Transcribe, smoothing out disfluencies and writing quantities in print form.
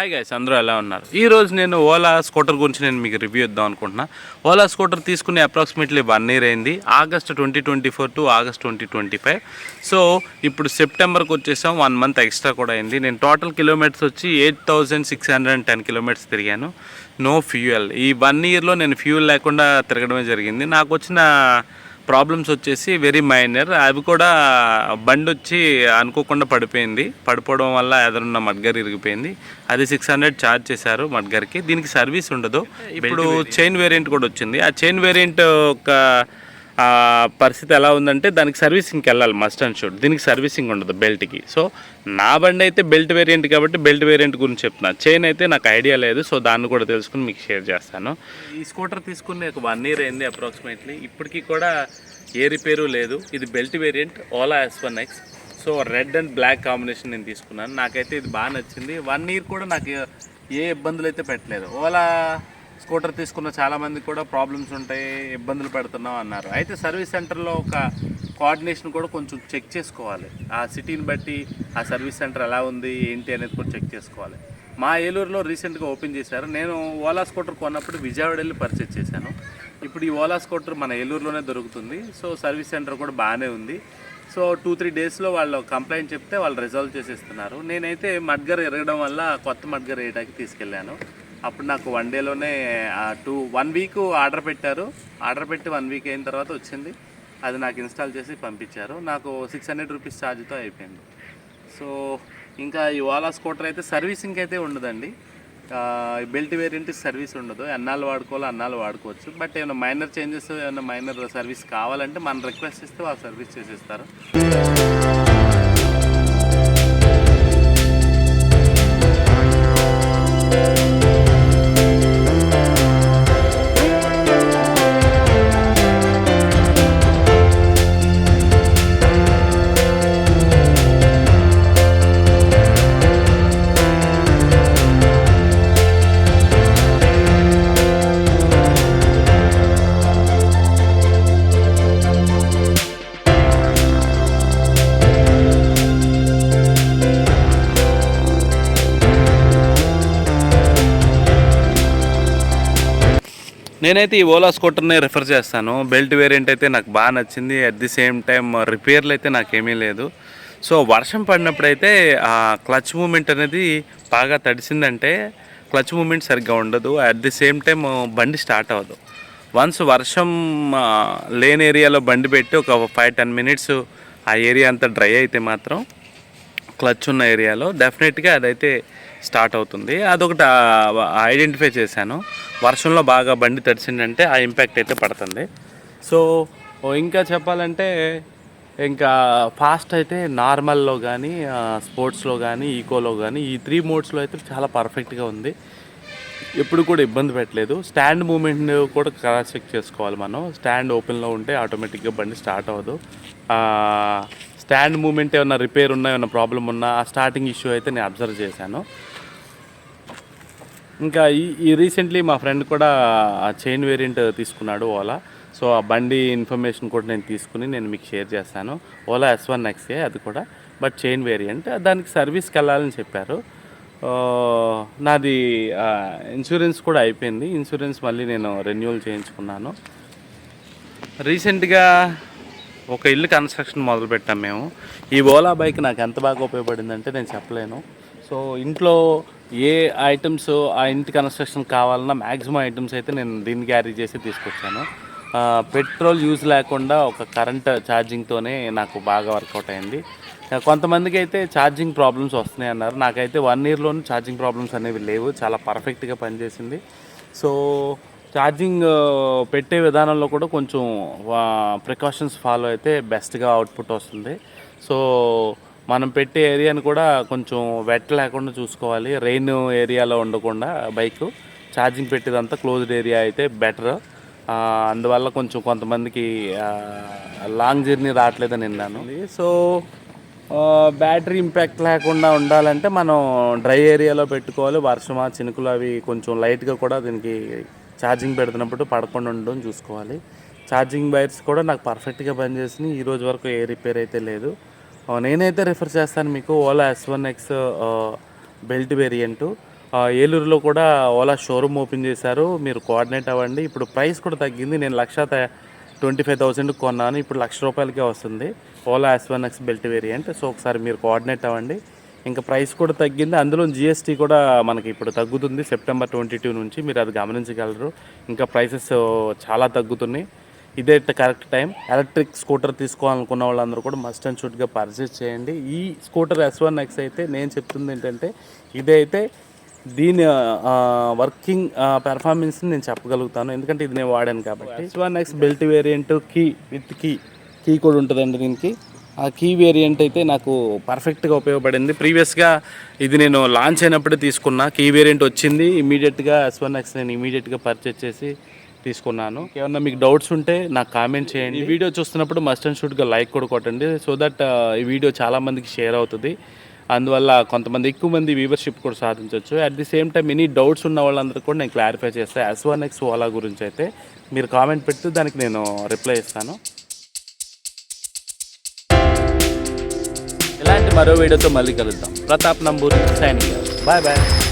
Hi guys, అందరూ ఎలా ఉన్నారు? ఈరోజు నేను ఓలా స్కూటర్ గురించి మీకు రివ్యూ ఇద్దాం అనుకుంటున్నా. ఓలా స్కూటర్ తీసుకుని అప్రాక్సిమేట్లీ 1 year అయింది. August 2024 to August 2025. సో ఇప్పుడు సెప్టెంబర్కి వచ్చేసాం. 1 month ఎక్స్ట్రా కూడా అయింది. నేను టోటల్ కిలోమీటర్స్ వచ్చి 8610 కిలోమీటర్స్ తిరిగాను. No fuel. ఈ 1 yearలో నేను ఫ్యూయల్ లేకుండా తిరగడమే జరిగింది. నాకు వచ్చిన ప్రాబ్లమ్స్ వచ్చేసి వెరీ మైనర్. అవి కూడా బండి వచ్చి అనుకోకుండా పడిపోవడం వల్ల ఎదురున్న మడ్గర్ ఇరిగిపోయింది. అది 600 ఛార్జ్ చేశారు మడ్గర్కి. దీనికి సర్వీస్ ఉండదు. ఇప్పుడు చైన్ వేరియంట్ కూడా వచ్చింది. ఆ చైన్ వేరియంట్ ఒక పరిస్థితి ఎలా ఉందంటే దానికి సర్వీసింగ్కి వెళ్ళాలి మస్ట్ అండ్ షుడ్. దీనికి సర్వీసింగ్ ఉండదు బెల్ట్కి. సో నా బండి అయితే బెల్ట్ వేరియంట్ కాబట్టి బెల్ట్ వేరియంట్ గురించి చెప్తున్నా. చైన్ అయితే నాకు ఐడియా లేదు. సో దాన్ని కూడా తెలుసుకుని మీకు షేర్ చేస్తాను. ఈ స్కూటర్ తీసుకుని ఒక 1 year అయింది అప్రాక్సిమేట్లీ. ఇప్పటికీ కూడా ఏ రిపేరు లేదు. ఇది belt variant Ola S1X. So red and black combination నేను తీసుకున్నాను. నాకైతే ఇది బాగా నచ్చింది. 1 year కూడా నాకు ఏ ఇబ్బందులు అయితే పెట్టలేదు. ఓలా స్కూటర్ తీసుకున్న చాలామంది కూడా ప్రాబ్లమ్స్ ఉంటాయి, ఇబ్బందులు పెడుతున్నాం అన్నారు. అయితే సర్వీస్ సెంటర్లో ఒక కోఆర్డినేషన్ కూడా కొంచెం చెక్ చేసుకోవాలి. ఆ సిటీని బట్టి ఆ సర్వీస్ సెంటర్ ఎలా ఉంది ఏంటి అనేది కూడా చెక్ చేసుకోవాలి. మా ఏలూరులో రీసెంట్గా ఓపెన్ చేశారు. నేను ఓలా స్కూటర్ కొన్నప్పుడు విజయవాడ వెళ్ళి పర్చేజ్ చేశాను. ఇప్పుడు ఈ ఓలా స్కూటర్ మన ఏలూరులోనే దొరుకుతుంది. సో సర్వీస్ సెంటర్ కూడా బాగానే ఉంది. సో 2-3 daysలో వాళ్ళు కంప్లైంట్ చెప్తే వాళ్ళు రిజాల్వ్ చేసేస్తున్నారు. నేనైతే మడ్గర్ ఎరగడం వల్ల కొత్త మడ్గర్ వేయడానికి తీసుకెళ్ళాను. అప్పుడు నాకు 1 dayలోనే 1 week ఆర్డర్ పెట్టారు. ఆర్డర్ పెట్టి 1 week అయిన తర్వాత వచ్చింది. అది నాకు ఇన్స్టాల్ చేసి పంపించారు. నాకు 600 రూపీస్ ఛార్జ్తో అయిపోయింది. సో ఇంకా ఈ ఓలా స్కూటర్ అయితే సర్వీసింగ్ అయితే ఉండదండి. బెల్ట్ వేరియంట్ సర్వీస్ ఉండదు. ఎన్నాళ్ళు వాడుకోవాలో అన్నాళ్ళు వాడుకోవచ్చు. బట్ ఏమైనా మైనర్ చేంజెస్, ఏమైనా మైనర్ సర్వీస్ కావాలంటే మనం రిక్వెస్ట్ ఇస్తే వాళ్ళు సర్వీస్ చేసేస్తారు. నేనైతే ఈ ఓలా స్కూటర్ని రిఫర్ చేస్తాను. బెల్ట్ వేరియంట్ అయితే నాకు బాగా నచ్చింది. అట్ ది సేమ్ టైం రిపేర్లు అయితే నాకేమీ లేదు. సో వర్షం పడినప్పుడైతే ఆ క్లచ్ మూమెంట్ అనేది బాగా తడిసిందంటే క్లచ్ మూమెంట్ సరిగ్గా ఉండదు. అట్ ది సేమ్ టైం బండి స్టార్ట్ అవ్వదు. వన్స్ వర్షం లేని ఏరియాలో బండి పెట్టి ఒక 5-10 minutes ఆ ఏరియా అంతా డ్రై అయితే మాత్రం క్లచ్ ఉన్న ఏరియాలో డెఫినెట్గా అదైతే స్టార్ట్ అవుతుంది. అదొకటి ఐడెంటిఫై చేశాను. వర్షంలో బాగా బండి తడిసిందంటే ఆ ఇంపాక్ట్ అయితే పడుతుంది. సో ఇంకా చెప్పాలంటే ఇంకా ఫాస్ట్ అయితే నార్మల్లో కానీ, స్పోర్ట్స్లో కానీ, ఈకోలో కానీ ఈ 3 modes అయితే చాలా పర్ఫెక్ట్గా ఉంది. ఎప్పుడు కూడా ఇబ్బంది పెట్టలేదు. స్టాండ్ మూమెంట్ కూడా క్రాస్ చెక్ చేసుకోవాలి మనం. స్టాండ్ ఓపెన్లో ఉంటే ఆటోమేటిక్గా బండి స్టార్ట్ అవ్వదు. స్టాండ్ మూమెంట్ ఏమైనా రిపేర్ ఉన్నా, ఏమైనా ప్రాబ్లం ఉన్నా ఆ స్టార్టింగ్ ఇష్యూ అయితే నేను అబ్జర్వ్ చేశాను. ఇంకా ఈ రీసెంట్లీ మా ఫ్రెండ్ కూడా ఆ చైన్ వేరియంట్ తీసుకున్నాడు ఓలా. సో ఆ బండి ఇన్ఫర్మేషన్ కూడా నేను తీసుకుని నేను మీకు షేర్ చేస్తాను. ఓలా S1X అది కూడా, బట్ చైన్ వేరియంట్. దానికి సర్వీస్కి వెళ్ళాలని చెప్పారు. నాది ఇన్సూరెన్స్ కూడా అయిపోయింది. ఇన్సూరెన్స్ మళ్ళీ నేను రెన్యూవల్ చేయించుకున్నాను. రీసెంట్గా ఒక ఇల్లు కన్స్ట్రక్షన్ మొదలుపెట్టాం మేము. ఈ ఓలా బైక్ నాకు ఎంత బాగా ఉపయోగపడిందంటే నేను చెప్పలేను. సో ఇంట్లో ఏ ఐటమ్స్ ఆ ఇంటి కన్స్ట్రక్షన్ కావాలన్నా మ్యాక్సిమం ఐటమ్స్ అయితే నేను దీన్ని క్యారీ చేసి తీసుకొచ్చాను. పెట్రోల్ యూజ్ లేకుండా ఒక కరెంట్ ఛార్జింగ్తోనే నాకు బాగా వర్కౌట్ అయింది. కొంతమందికి అయితే ఛార్జింగ్ ప్రాబ్లమ్స్ వస్తున్నాయి అన్నారు. నాకైతే 1 yearలోనూ ఛార్జింగ్ ప్రాబ్లమ్స్ అనేవి లేవు. చాలా పర్ఫెక్ట్గా పనిచేసింది. సో ఛార్జింగ్ పెట్టే విధానంలో కూడా కొంచెం ప్రికాషన్స్ ఫాలో అయితే బెస్ట్గా అవుట్పుట్ వస్తుంది. సో మనం పెట్టే ఏరియాని కూడా కొంచెం వెట్ లేకుండా చూసుకోవాలి. రెయిన్ ఏరియాలో ఉండకుండా బైక్ ఛార్జింగ్ పెట్టేదంతా క్లోజ్డ్ ఏరియా అయితే బెటర్. అందువల్ల కొంచెం కొంతమందికి లాంగ్ జర్నీ రావట్లేదని విన్నాను. సో బ్యాటరీ ఇంపాక్ట్ లేకుండా ఉండాలంటే మనం డ్రై ఏరియాలో పెట్టుకోవాలి. వర్షమా చినుకులు అవి కొంచెం లైట్గా కూడా దీనికి ఛార్జింగ్ పెడుతున్నప్పుడు పడకుండా ఉండడం చూసుకోవాలి. ఛార్జింగ్ వైర్స్ కూడా నాకు పర్ఫెక్ట్గా పనిచేసినాయి. ఈరోజు వరకు ఏ రిపేర్ అయితే లేదు. నేనైతే రిఫర్ చేస్తాను మీకు ఓలా S1X బెల్ట్ వేరియంటు. ఏలూరులో కూడా ఓలా షోరూమ్ ఓపెన్ చేశారు, మీరు కోఆర్డినేట్ అవ్వండి. ఇప్పుడు ప్రైస్ కూడా తగ్గింది, నేను 1,25,000 కొన్నాను, ఇప్పుడు ₹1,00,000కే వస్తుంది Ola S1X belt variant. So ఒకసారి మీరు కోఆర్డినేట్ అవ్వండి. ఇంకా ప్రైస్ కూడా తగ్గింది, అందులో జిఎస్టీ కూడా మనకి ఇప్పుడు తగ్గుతుంది సెప్టెంబర్ 22 నుంచి, మీరు అది గమనించగలరు. ఇంకా ప్రైసెస్ చాలా తగ్గుతున్నాయి, ఇదే కరెక్ట్ టైం. ఎలక్ట్రిక్ స్కూటర్ తీసుకోవాలనుకున్న వాళ్ళందరూ కూడా మస్ట్ అండ్ షుడ్గా పర్చేస్ చేయండి. ఈ స్కూటర్ S1X అయితే నేను చెప్తుంది ఏంటంటే, ఇదైతే దీని వర్కింగ్ పెర్ఫార్మెన్స్ని నేను చెప్పగలుగుతాను, ఎందుకంటే ఇది నేను వాడాను కాబట్టి. S1X belt variant with key కూడా ఉంటుందండి దీనికి. ఆ కీ వేరియంట్ అయితే నాకు పర్ఫెక్ట్గా ఉపయోగపడింది. ప్రీవియస్గా ఇది నేను లాంచ్ అయినప్పుడే తీసుకున్నా, కీ వేరియంట్ వచ్చింది ఇమీడియట్గా. S1X నేను ఇమీడియట్గా పర్చేస్ చేసి తీసుకున్నాను. ఏమన్నా మీకు డౌట్స్ ఉంటే నాకు కామెంట్ చేయండి. ఈ వీడియో చూస్తున్నప్పుడు మస్ట్ అండ్ షుడ్గా లైక్ కూడా కొట్టండి, సో దట్ ఈ వీడియో చాలామందికి షేర్ అవుతుంది. అందువల్ల కొంతమంది ఎక్కువ మంది వ్యూవర్షిప్ కూడా సాధించవచ్చు. At the same time any doubts ఉన్న వాళ్ళందరూ కూడా నేను క్లారిఫై చేస్తాను. S1X ఓలా గురించి అయితే మీరు కామెంట్ పెడితే దానికి నేను రిప్లై ఇస్తాను. ఇలాంటి మరో వీడియోతో మళ్ళీ కలుద్దాం. Pratap Namburi signing. Bye bye.